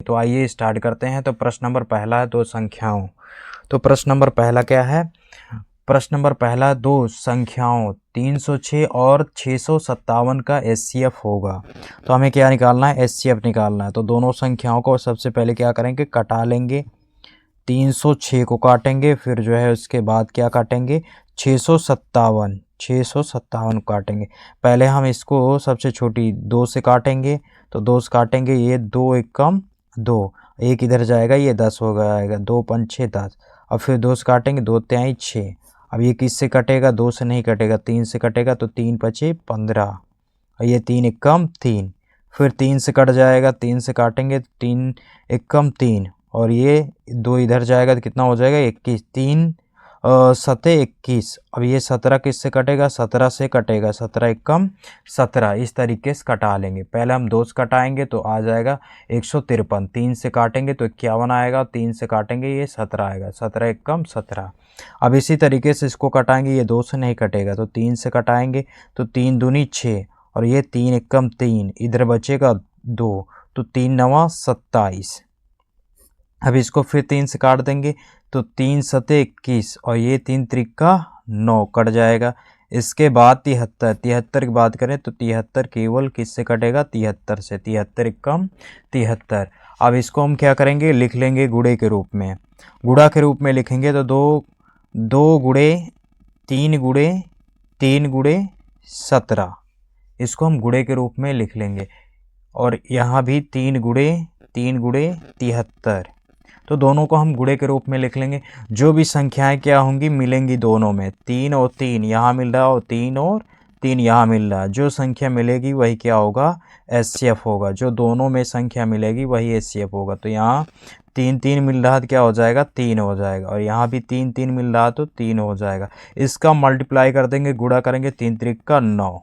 तो आइए स्टार्ट करते हैं। तो प्रश्न नंबर पहला है दो संख्याओं। तो प्रश्न नंबर पहला क्या है? प्रश्न नंबर पहला, दो संख्याओं 306 और 657 का एचसीएफ होगा। तो हमें क्या निकालना है? एचसीएफ निकालना है। तो दोनों संख्याओं को सबसे पहले क्या करेंगे? कटा लेंगे। 306 को काटेंगे, फिर जो है उसके बाद क्या काटेंगे? 657 काटेंगे। पहले हम इसको सबसे छोटी 2 से काटेंगे। तो 2 से काटेंगे, ये 2 एक कम 2, एक इधर जाएगा, ये 10 हो जाएगा, 2 5 6 10। अब फिर 2 से काटेंगे, 2 तिहाई 6। अब ये किससे कटेगा? 2 से नहीं कटेगा, 3 से कटेगा। तो 3 5 15, और ये 3 एक कम 3। फिर 3 से कट जाएगा, 3 से काटेंगे, 3 एक कम 3, और ये 2 इधर जाएगा तो कितना हो जाएगा? 21। 3 सते 21। अब ये 17 किससे कटेगा? 17 से कटेगा, 17 एक कम 17। इस तरीके से कटा लेंगे। पहले हम 2 से कटाएंगे तो आ जाएगा 153। 3 से काटेंगे तो 51 आएगा, 3 से काटेंगे ये 17 आएगा, 17 एक कम 17। अब इसी तरीके से इसको कटाएंगे, ये 2 से नहीं कटेगा तो 3 से कटाएंगे, तो 3 दूनी 6, और ये 3 एक कम 3, इधर बचेगा 2, तो 3 9 27। अब इसको फिर 3 से काट देंगे, तो 3 सते 21, और ये 3 त्रिका 9 कट जाएगा। इसके बाद 73 की बात करें तो 73 केवल किससे कटेगा? 73 से। 73 एक कम 73। अब इसको हम क्या करेंगे? लिख लेंगे गुणे के रूप में। गुणा के रूप में लिखेंगे तो 2 गुणे 3 गुणे 3 गुणे 17, इसको हम गुणे के रूप में लिख लेंगे। और यहाँ भी 3 गुणे 73। तो दोनों को हम गुणे के रूप में लिख लेंगे। जो भी संख्याएं क्या होंगी? मिलेंगी दोनों में। 3 और 3 यहाँ मिल रहा, और 3 और 3 यहाँ मिल रहा। जो संख्या मिलेगी वही क्या होगा? एचसीएफ होगा। जो दोनों में संख्या मिलेगी वही एचसीएफ होगा। तो यहाँ 3 3 मिल रहा तो क्या हो जाएगा? 3 हो जाएगा, और यहाँ भी 3 3 मिल रहा तो 3 हो जाएगा। इसका मल्टीप्लाई कर देंगे, गुणा करेंगे, 3 त्रिका 9,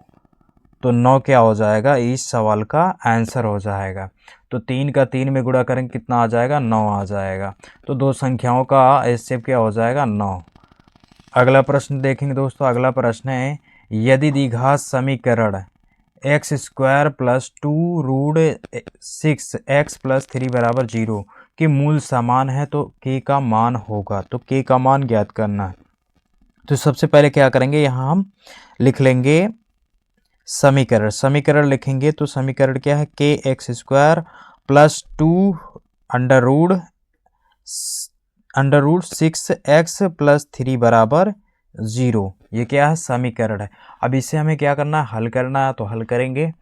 तो 9 क्या हो जाएगा? इस सवाल का आंसर हो जाएगा। तो 3 का 3 में गुणा करेंगे, कितना आ जाएगा? 9 आ जाएगा। तो दो संख्याओं का एचसीएफ क्या हो जाएगा? 9। अगला प्रश्न देखेंगे दोस्तों। अगला प्रश्न है, यदि द्विघात समीकरण x² + 2 रूट 6x + 3 = 0 के मूल समान है तो k का मान होगा। तो k का मान ज्ञात करना है। तो सबसे पहले क्या करेंगे? यहाँ हम लिख लेंगे समीकरण लिखेंगे। तो समीकरण क्या है? kx² + 2 under root 6x + 3 = 0। ये क्या है? समीकरण है। अब इसे हमें क्या करना है? हल करना है। तो हल करेंगे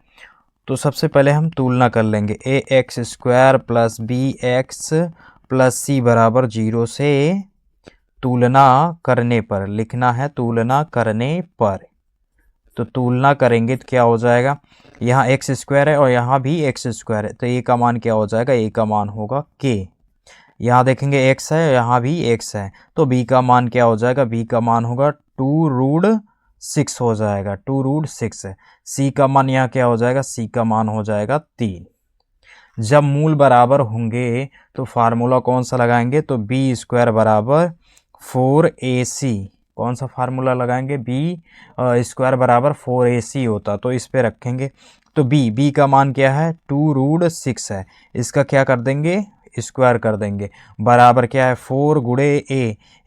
तो सबसे पहले हम तुलना कर लेंगे। ax² + bx + c = 0 से तुलना करने पर लिखना है, तुलना करने पर। तो तुलना करेंगे तो क्या हो जाएगा? यहाँ x² है और यहाँ भी x² है, तो a का मान क्या हो जाएगा? a का मान होगा k। यहाँ देखेंगे x है, यहाँ भी x है, तो b का मान क्या हो जाएगा? b का मान होगा 2 रूट 6 हो जाएगा, 2 रूट 6 है। c का मान यहाँ क्या हो जाएगा? c का मान हो जाएगा 3। जब मूल बराबर होंगे तो फार्मूला कौन सा लगाएंगे? तो b² = 4ac। कौन सा फार्मूला लगाएंगे? b² = 4ac होता, तो इस पे रखेंगे। तो b का मान क्या है? 2 रूट 6 है। इसका क्या कर देंगे? स्क्वायर कर देंगे। बराबर क्या है? 4 गुणे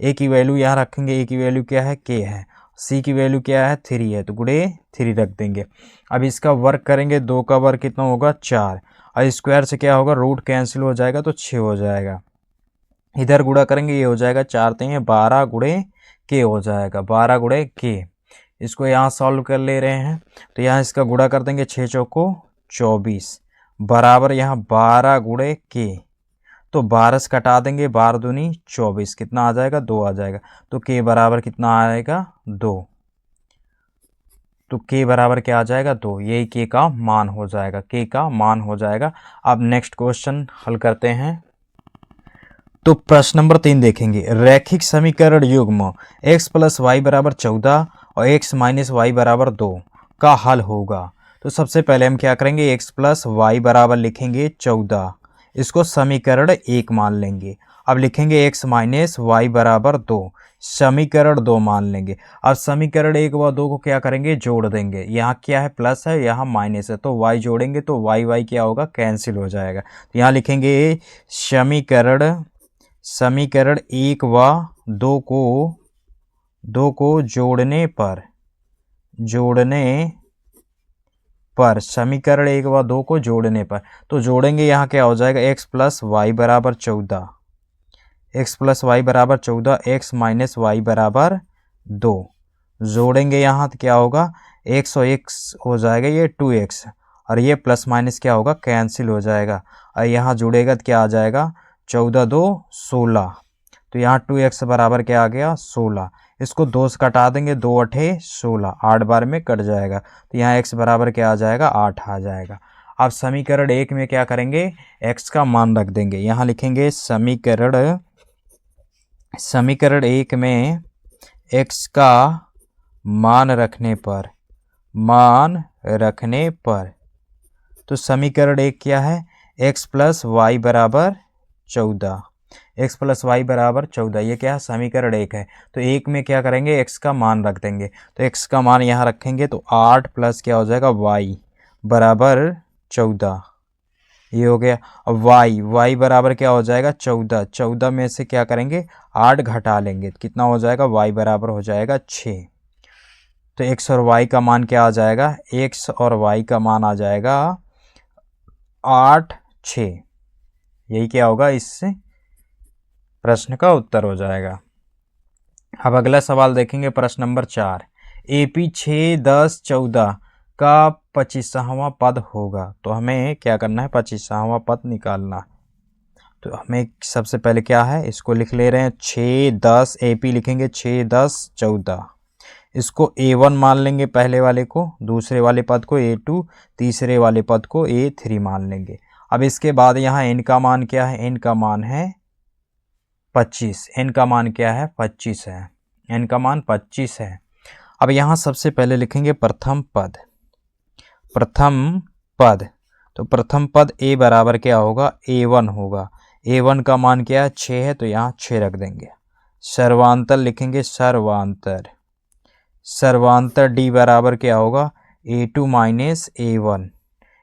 a की वैल्यू यहाँ रखेंगे। a की वैल्यू क्या है? k है। c की वैल्यू क्या है? 3 है, तो गुणे 3 रख देंगे। अब इसका वर्ग करेंगे, 2 का वर्ग कितना होगा? 4, और स्क्वायर से क्या होगा? रूट कैंसिल हो जाएगा तो 6 हो जाएगा। इधर गुणा करेंगे, ये हो जाएगा 4 3 12 गुणे k हो जाएगा, 12 गुणे k। इसको यहाँ सॉल्व कर ले रहे हैं, तो यहाँ इसका गुणा कर देंगे, 6 चौको 24 बराबर यहाँ 12 गुणे k। तो 12 से कटा देंगे, 12 दूनी 24, कितना आ जाएगा? 2 आ जाएगा। तो k बराबर कितना आएगा? 2। तो k बराबर क्या आ जाएगा? 2। यही k का मान हो जाएगा, k का मान हो जाएगा। अब नेक्स्ट क्वेश्चन हल करते हैं। तो प्रश्न नंबर 3 देखेंगे। रैखिक समीकरण युग्म x + y = 14 और x - y = 2 का हल होगा। तो सबसे पहले हम क्या करेंगे? x + y बराबर लिखेंगे 14, इसको समीकरण 1 मान लेंगे। अब लिखेंगे x माइनस वाई बराबर 2, समीकरण 2 मान लेंगे। अब समीकरण 1 व 2 को क्या करेंगे, जोड़ देंगे। यहाँ क्या है, प्लस है, यहाँ माइनस है, तो y जोड़ेंगे तो y क्या होगा, कैंसिल हो जाएगा। तो यहाँ लिखेंगे समीकरण 1 व 2 को जोड़ने पर समीकरण 1 व 2 को जोड़ने पर, तो जोड़ेंगे यहाँ क्या हो जाएगा, x प्लस वाई बराबर 14, x माइनस वाई बराबर 2। जोड़ेंगे यहाँ तो क्या होगा, x और x हो जाएगा ये 2x, और ये प्लस माइनस क्या होगा, कैंसिल हो जाएगा। और यहाँ जुड़ेगा तो क्या आ जाएगा, 14 2 16, तो यहाँ 2x बराबर क्या आ गया, 16। इसको 2 से कटा देंगे, 2 8 16, 8 बार में कट जाएगा, तो यहाँ x बराबर क्या आ जाएगा, 8 आ जाएगा। अब समीकरण 1 में क्या करेंगे, x का मान रख देंगे। यहाँ लिखेंगे समीकरण 1 में x का मान रखने पर, तो समीकरण 1 क्या है, x प्लस वाई बराबर 14, ये क्या है, समीकरण 1 है। तो 1 में क्या करेंगे, x का मान रख देंगे, तो x का मान यहाँ रखेंगे तो 8 प्लस क्या हो जाएगा, y बराबर 14, ये हो गया। अब y बराबर क्या हो जाएगा, 14 में से क्या करेंगे, 8 घटा लेंगे, कितना हो जाएगा, y बराबर हो जाएगा 6। तो x और y का मान क्या आ जाएगा, x और y का मान आ जाएगा 8 6, यही क्या होगा, इससे प्रश्न का उत्तर हो जाएगा। अब अगला सवाल देखेंगे, प्रश्न नंबर 4, AP 6 10 14 का 25वां पद होगा। तो हमें क्या करना है, 25वां पद निकालना। तो हमें सबसे पहले क्या है, इसको लिख ले रहे हैं 6 10, AP लिखेंगे 6 10 14, इसको A1 मान लेंगे पहले वाले को, दूसरे वाले पद को A2, तीसरे वाले पद को A3 मान लेंगे। अब इसके बाद यहाँ n का मान क्या है, n का मान है 25, n का मान क्या है, 25 है, n का मान 25 है। अब यहाँ सबसे पहले लिखेंगे प्रथम पद, तो प्रथम पद a बराबर क्या होगा, A1 होगा। A1 का मान क्या है, 6 है, तो यहाँ 6 रख देंगे। सर्वांतर लिखेंगे, सर्वांतर d बराबर क्या होगा, A2 माइनस A1,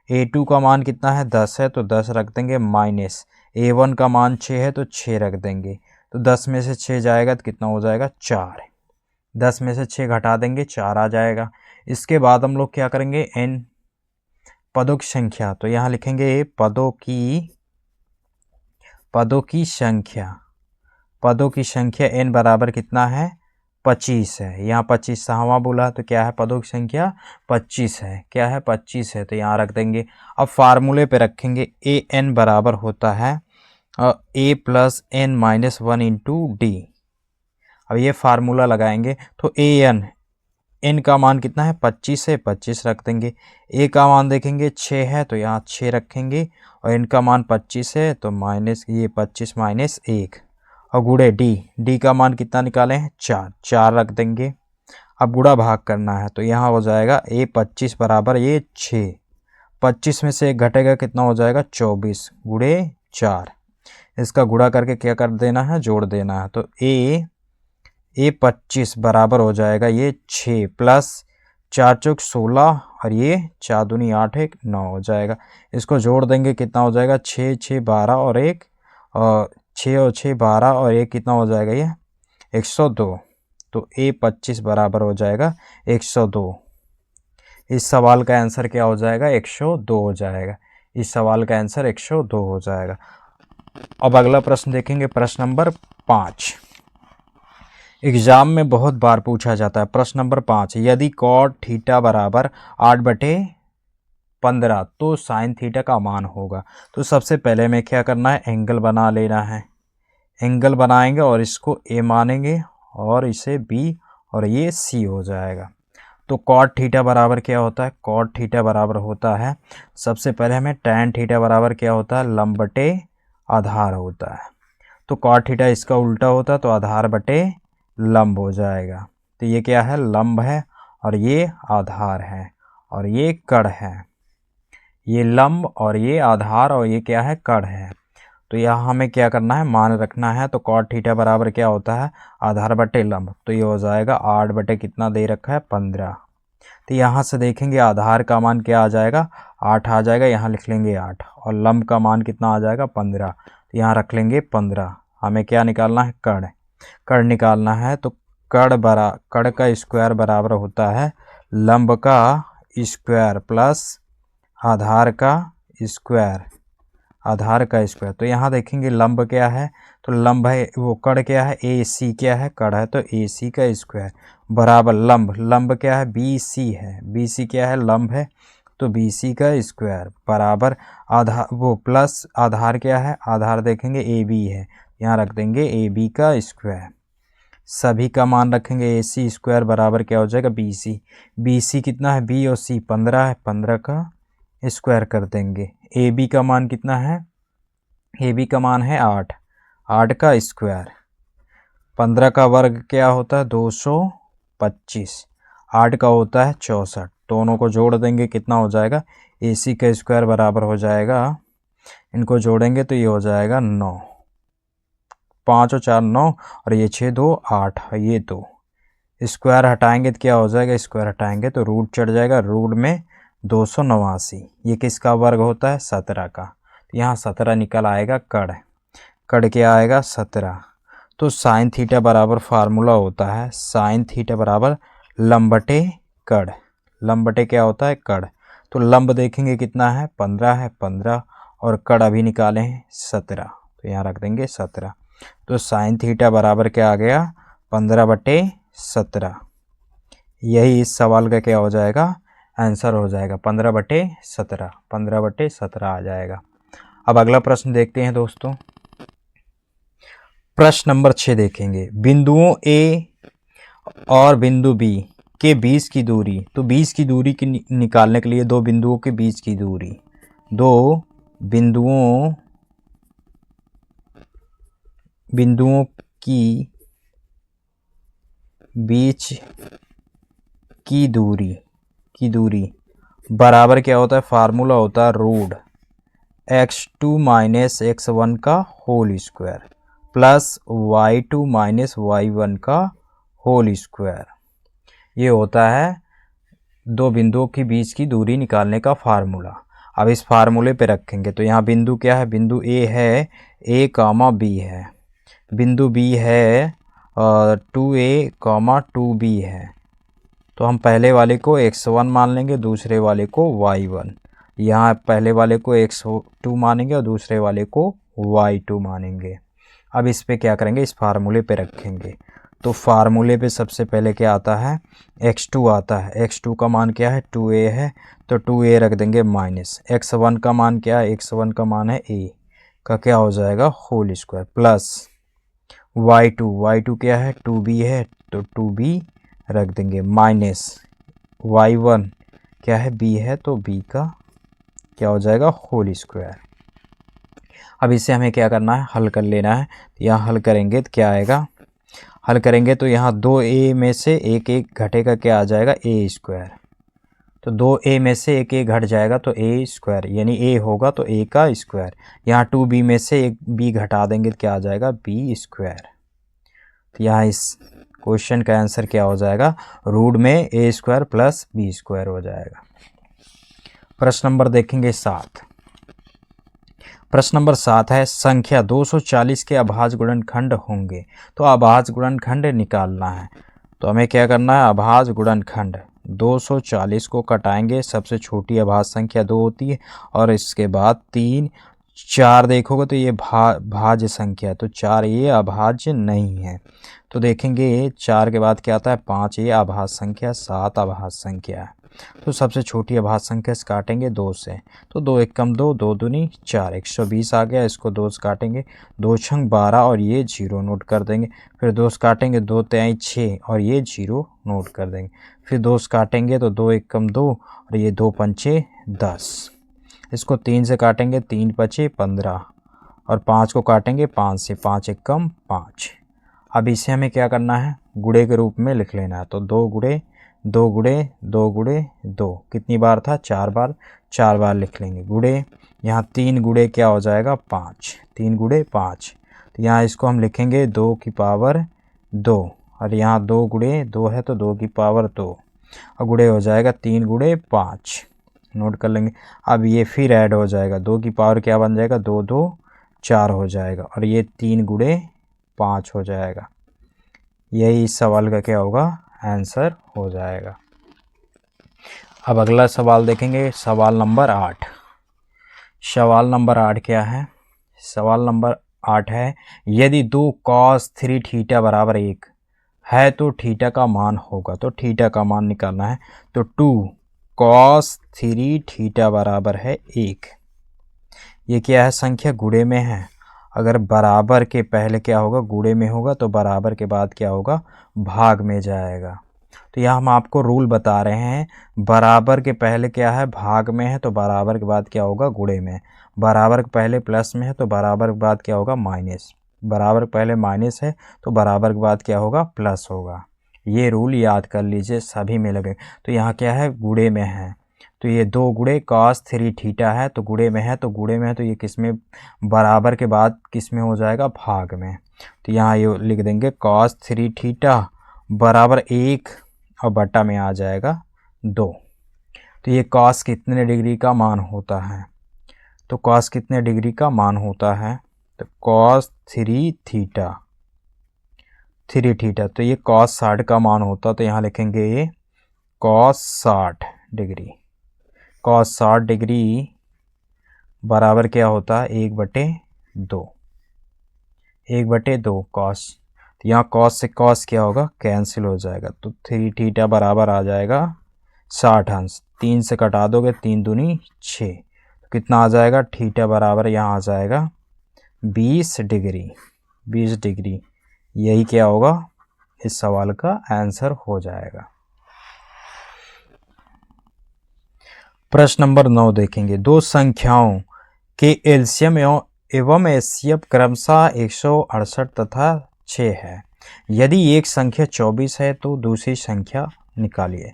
A2 का मान कितना है, 10 है, तो 10 रख देंगे, माइनस A1 का मान 6 है, तो 6 रख देंगे। तो 10 में से 6 जाएगा तो कितना हो जाएगा, 4। 10 में से 6 घटा देंगे, 4 आ जाएगा। इसके बाद हम लोग क्या करेंगे, n पदों की संख्या, तो यहाँ लिखेंगे पदों की संख्या n बराबर कितना है, 25 है। यहाँ 25वां बोला तो क्या है, पदों की संख्या 25 है, क्या है, 25 है, तो यहाँ रख देंगे। अब फार्मूले पे रखेंगे, an बराबर होता है a plus n minus 1 into D. अब ये फार्मूला लगाएंगे तो n का मान कितना है, 25 है, 25 रख देंगे। a का मान देखेंगे 6 है, तो यहाँ 6 रखेंगे, और n का मान 25 है, तो माइनस ये 25 माइनस 1, और गुड़े d का मान कितना निकाले हैं, 4 रख देंगे। अब गुड़ा भाग करना है, तो यहाँ हो जाएगा a 25 बराबर ये 6, 25 में से 1 घटेगा, कितना हो जाएगा, 24 गुड़े 4। इसका गुड़ा करके क्या कर देना है, जोड़ देना है। तो a 25 बराबर हो जाएगा ये 6 प्लस 4 चौक 16, और ये 4 दूनी 8 1 9 हो जाएगा। इसको जोड़ देंगे, कितना हो जाएगा, 6 6 12 और 1, और 6 और 6 12 और 1 कितना हो जाएगा, ये 102। तो a 25 बराबर हो जाएगा 102। इस सवाल का आंसर क्या हो जाएगा, 102 हो जाएगा। इस सवाल का आंसर 102 हो जाएगा। अब अगला प्रश्न देखेंगे, प्रश्न नंबर 5, एग्जाम में बहुत बार पूछा जाता है। प्रश्न नंबर 5, यदि कॉट थीटा बराबर 8/15 तो साइन थीटा का मान होगा। तो सबसे पहले हमें क्या करना है, एंगल बना लेना है। एंगल बनाएंगे और इसको a मानेंगे, और इसे b, और ये c हो जाएगा। तो कॉट थीटा बराबर क्या होता है, कॉट थीटा बराबर होता है, सबसे पहले हमें टैन थीटा बराबर क्या होता है, लंब बटे आधार होता है। तो कॉट थीटा इसका उल्टा होता है, तो आधार बटे लंब हो जाएगा। तो ये क्या है, लंब है, और ये आधार है, और ये कड़ है। ये लंब और ये आधार, और ये क्या है, कड़ है। तो यहाँ हमें क्या करना है, मान रखना है। तो कॉट थीटा बराबर क्या होता है, आधार बटे लंब। तो ये हो जाएगा 8 बटे कितना दे रखा है, 15। तो यहाँ से देखेंगे आधार का मान क्या आ जाएगा, 8 आ जाएगा, यहाँ लिख लेंगे 8। और लंब का मान कितना आ जाएगा, 15। तो यहाँ रख लेंगे 15। हमें क्या निकालना है, कर्ण। कर्ण निकालना है। तो कर्ण का स्क्वायर बराबर होता है लंब का स्क्वायर प्लस आधार का स्क्वायर। तो यहाँ देखेंगे लंब क्या है, तो लंब है वो, कर्ण क्या है, ए सी क्या है, कर्ण है, तो ए सी का स्क्वायर बराबर लंब क्या है, बी सी है, बी सी क्या है, लंब है, तो बी सी का स्क्वायर बराबर आधार वो प्लस आधार क्या है, आधार देखेंगे ए बी है, यहाँ रख देंगे ए बी का स्क्वायर। सभी का मान रखेंगे, ए सी स्क्वायर बराबर क्या हो जाएगा, बी सी। बी सी कितना है, बी और सी 15 है, 15 का स्क्वायर कर देंगे। ए बी का मान कितना है, ए बी का मान है 8, 8 का स्क्वायर। 15 का वर्ग क्या होता है, 225। 8 का होता है 64। दोनों को जोड़ देंगे, कितना हो जाएगा, ए सी का स्क्वायर बराबर हो जाएगा, इनको जोड़ेंगे तो ये हो जाएगा 9। 5 और 4 9, और ये 6 2 8, ये 2। स्क्वायर हटाएंगे तो क्या हो जाएगा, स्क्वायर हटाएंगे तो रूट चढ़ जाएगा, रूट में 289। ये किसका वर्ग होता है, 17 का। तो यहाँ 17 निकल आएगा, कर्ण क्या आएगा, 17। तो साइन थीटा बराबर फार्मूला होता है, साइन थीटा बराबर लंब बटे कर्ण। लंब बटे क्या होता है, कर्ण। तो लंब देखेंगे कितना है, 15 है, 15, और कर्ण अभी निकाले हैं 17, तो यहाँ रख देंगे 17। तो साइन थीटा बराबर क्या आ गया, 15 बटे 17। यही इस सवाल का क्या हो जाएगा, आंसर हो जाएगा, 15 बटे 17, 15 बटे 17 आ जाएगा। अब अगला प्रश्न देखते हैं दोस्तों। प्रश्न नंबर 6 देखेंगे, बिंदुओं ए और बिंदु बी के बीच की दूरी। तो बीच की दूरी की निकालने के लिए दो बिंदुओं के बीच की दूरी, दो बिंदुओं की बीच की दूरी बराबर क्या होता है, फार्मूला होता है रूट x2 माइनस x1 का whole square plus y2 minus y1 का होल स्क्वायर। ये होता है दो बिंदुओं के बीच की दूरी निकालने का फार्मूला। अब इस फार्मूले पे रखेंगे तो यहाँ बिंदु क्या है, बिंदु ए है, a कामा बी है, बिंदु बी है 2a कामा 2b है। तो हम पहले वाले को x1 मान लेंगे, दूसरे वाले को y1। यहाँ पहले वाले को x2 मानेंगे और दूसरे वाले को y2 मानेंगे। अब इस पे क्या करेंगे, इस फार्मूले पे रखेंगे। तो फार्मूले पे सबसे पहले क्या आता है, x2 आता है। x2 का मान क्या है, 2a है, तो 2a रख देंगे माइनस। x1 का मान क्या है, x1 का मान है a का क्या हो जाएगा, होल स्क्वायर प्लस y2 क्या है, 2b है, तो 2b रख देंगे माइनस y1 क्या है, b है, तो b का क्या हो जाएगा, होल स्क्वायर। अब इसे हमें क्या करना है, हल कर लेना है। यहाँ हल करेंगे तो क्या आएगा, हल करेंगे तो यहाँ 2a में से एक घटेगा, क्या आ जाएगा, a स्क्वायर। तो 2a में से एक घट जाएगा तो a स्क्वायर, यानी a होगा तो a का स्क्वायर। यहाँ 2b में से एक b घटा देंगे तो क्या आ जाएगा, b स्क्वायर। तो यहाँ इस क्वेश्चन का आंसर क्या हो जाएगा, रूट में a square plus b square हो जाएगा। प्रश्न नंबर देखेंगे 7। प्रश्न नंबर 7 है, संख्या 240 के अभाज्य गुणनखंड होंगे। तो अभाज्य गुणनखंड निकालना है। तो हमें क्या करना है, अभाज्य गुणनखंड 240 को कटाएंगे। सबसे छोटी अभाज्य संख्या 2 होती है, और इसके बाद 3 4 देखोगे तो ये भाज्य संख्या है, तो 4 ये अभाज्य नहीं है। तो देखेंगे 4 के बाद क्या आता है, 5 ये अभाज्य संख्या, 7 अभाज्य संख्या है। तो सबसे छोटी अभाज्य संख्या से काटेंगे 2 से, तो 2 एकम 2, 2 दूनी 4, 120 आ गया। इसको 2 से काटेंगे, 2 छंग 12, और ये 0 नोट कर देंगे। फिर 2 से काटेंगे, 2 तिहाई 6, और ये 0 नोट कर देंगे। फिर 2 से काटेंगे तो 2 एकम 2, और ये 2 पंचे 10। इसको 3 से काटेंगे, 3 पचे 15, और 5 को काटेंगे 5 से, 5 एकम 5। अब इसे हमें क्या करना है, गुणे के रूप में लिख लेना है। तो 2 गुणे दो गुड़े दो, कितनी बार था, 4 बार, 4 बार लिख लेंगे। गुड़े यहाँ 3 गुड़े क्या हो जाएगा, 5, 3 गुड़े 5, तो यहाँ इसको हम लिखेंगे 2 की पावर 2, और यहाँ 2 गुड़े 2 है तो 2 की पावर 2, और गुड़े हो जाएगा 3 गुड़े 5, नोट कर लेंगे। अब ये फिर ऐड हो जाएगा, 2 की पावर क्या बन जाएगा, 2 2 4 हो जाएगा, और ये 3 गुड़े 5 हो जाएगा। यही इस सवाल का क्या होगा, आंसर हो जाएगा। अब अगला सवाल देखेंगे, सवाल नंबर 8। सवाल नंबर 8 क्या है, सवाल नंबर 8 है, यदि 2 cos 3 थीटा बराबर 1 है तो थीटा का मान होगा। तो थीटा का मान निकालना है, तो 2 cos 3 थीटा बराबर है 1। ये क्या है, संख्या गुणे में है। अगर बराबर के पहले क्या होगा, गुणे में होगा, तो बराबर के बाद क्या होगा, भाग में जाएगा। तो यहाँ हम आपको रूल बता रहे हैं, बराबर के पहले क्या है, भाग में है, तो बराबर के बाद क्या होगा, गुणे में। बराबर के पहले प्लस में है तो बराबर के बाद क्या होगा, माइनस। बराबर के पहले माइनस है तो बराबर के बाद क्या होगा, प्लस होगा। ये रूल याद कर लीजिए, सभी में लगे। तो यहाँ क्या है, गुणे में है, तो ये 2 गुणे cos 3 थीटा है, तो गुणे में है, तो गुणे में है, तो ये किस में, बराबर के बाद किस में हो जाएगा, भाग में। तो यहाँ ये लिख देंगे cos 3 थीटा बराबर 1 और बटा में आ जाएगा 2। तो ये cos कितने डिग्री का मान होता है, तो cos कितने डिग्री का मान होता है, तो cos 3 थीटा, 3 थीटा, तो ये cos 60 का मान होता, तो यहाँ लिखेंगे ये cos 60 डिग्री। cos 60 डिग्री बराबर क्या होता है, 1/2, 1/2 cos। तो यहाँ cos से cos क्या होगा, कैंसिल हो जाएगा, तो 3 थीटा बराबर आ जाएगा 60 अंश। 3 से कटा दोगे, 3 दूनी 6, तो कितना आ जाएगा, थीटा बराबर यहाँ आ जाएगा 20 डिग्री, 20 डिग्री। यही क्या होगा, इस सवाल का आंसर हो जाएगा। प्रश्न नंबर 9 देखेंगे, दो संख्याओं के एलसीएम एवं एचसीएफ क्रमशः 168 तथा 6 है। यदि एक संख्या 24 है तो दूसरी संख्या निकालिए।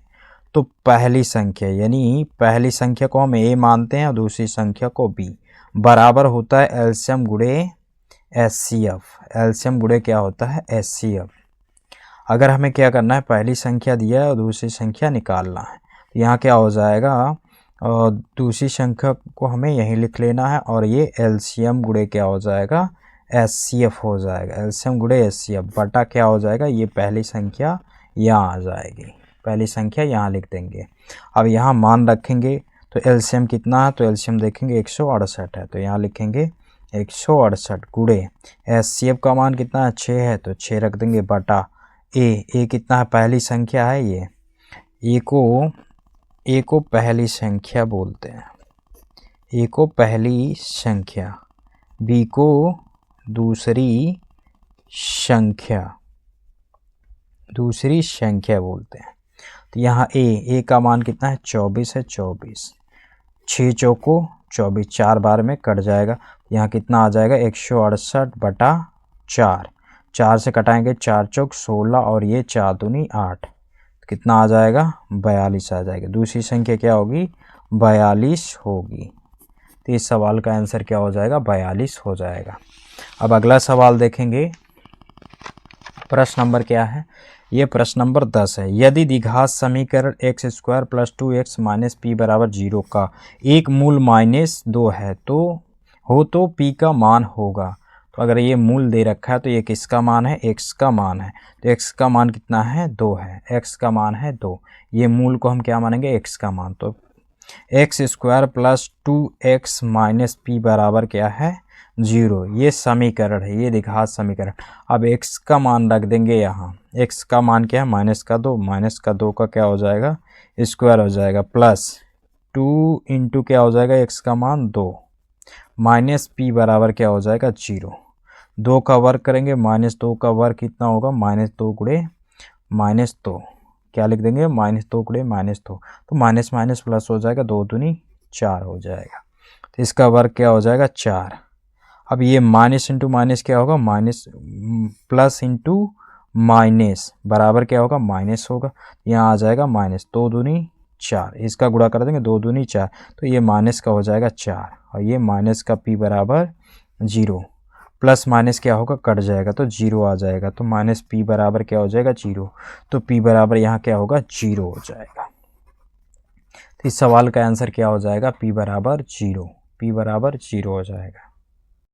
तो पहली संख्या, यानी पहली संख्या को हम ए मानते हैं और दूसरी संख्या को बी, बराबर होता है एलसीएम गुणे एचसीएफ। एलसीएम गुणे क्या होता है, एचसीएफ। अगर हमें क्या करना है, पहली संख्या दिया है और दूसरी संख्या निकालना है, तो यहाँ क्या हो जाएगा, और दूसरी संख्या को हमें यहीं लिख लेना है, और ये एलसीएम गुणे क्या हो जाएगा, एचसीएफ हो जाएगा। एलसीएम गुणे एचसीएफ बटा क्या हो जाएगा, ये पहली संख्या यहाँ आ जाएगी, पहली संख्या यहाँ लिख देंगे। अब यहाँ मान रखेंगे, तो एलसीएम कितना है, तो एलसीएम देखेंगे 168 है, तो यहाँ लिखेंगे 168 गुणे एचसीएफ का मान कितना है, 6 है, तो 6 रख देंगे बटा ए कितना है, पहली संख्या है ये, ए को पहली संख्या बोलते हैं, ए को पहली संख्या, बी को दूसरी संख्या बोलते हैं। तो यहाँ ए का मान कितना है, 24 है, 24, 6 चौको 24, 4 बार में कट जाएगा, यहाँ कितना आ जाएगा, 168 बटा 4, 4 से कटाएंगे, 4 चौक 16, और ये 4 दूनी 8, कितना आ जाएगा, 42 आ जाएगा। दूसरी संख्या क्या होगी, 42 होगी। तो इस सवाल का आंसर क्या हो जाएगा, 42 हो जाएगा। अब अगला सवाल देखेंगे, प्रश्न नंबर क्या है, ये प्रश्न नंबर 10 है। यदि द्विघात समीकरण x² + 2x - p = 0 का एक मूल -2 है तो p का मान होगा। तो अगर ये मूल दे रखा है तो ये किसका मान है, x का मान है। तो x का मान कितना है, 2 है, x का मान है 2। ये मूल को हम क्या मानेंगे, x का मान। तो x² + 2x - p बराबर क्या है, 0। ये समीकरण है, ये द्विघात समीकरण। अब x का मान रख देंगे यहाँ, x का मान क्या है, -2 का क्या हो जाएगा, स्क्वायर हो जाएगा, प्लस 2 इंटू क्या हो जाएगा, x का मान 2 माइनस p बराबर क्या हो जाएगा, 0। 2 का वर्ग करेंगे, -2 का वर्ग कितना होगा, -2 गुणे -2, क्या लिख देंगे, -2 गुणे -2, तो माइनस माइनस प्लस हो जाएगा, 2 दूनी 4 हो जाएगा। तो इसका वर्ग क्या हो जाएगा, 4। अब ये माइनस इंटू माइनस क्या होगा, माइनस, प्लस इंटू माइनस बराबर क्या होगा, माइनस होगा, यहाँ आ जाएगा माइनस, 2 दूनी 4, इसका गुणा कर देंगे 2 दूनी 4, तो ये माइनस का हो जाएगा 4 और ये माइनस का p बराबर 0, प्लस माइनस क्या होगा, कट जाएगा तो 0 आ जाएगा, तो माइनस p बराबर क्या हो जाएगा 0, तो p बराबर यहाँ क्या होगा 0 हो जाएगा। तो इस सवाल का आंसर क्या हो जाएगा, p बराबर 0, p बराबर 0 हो जाएगा।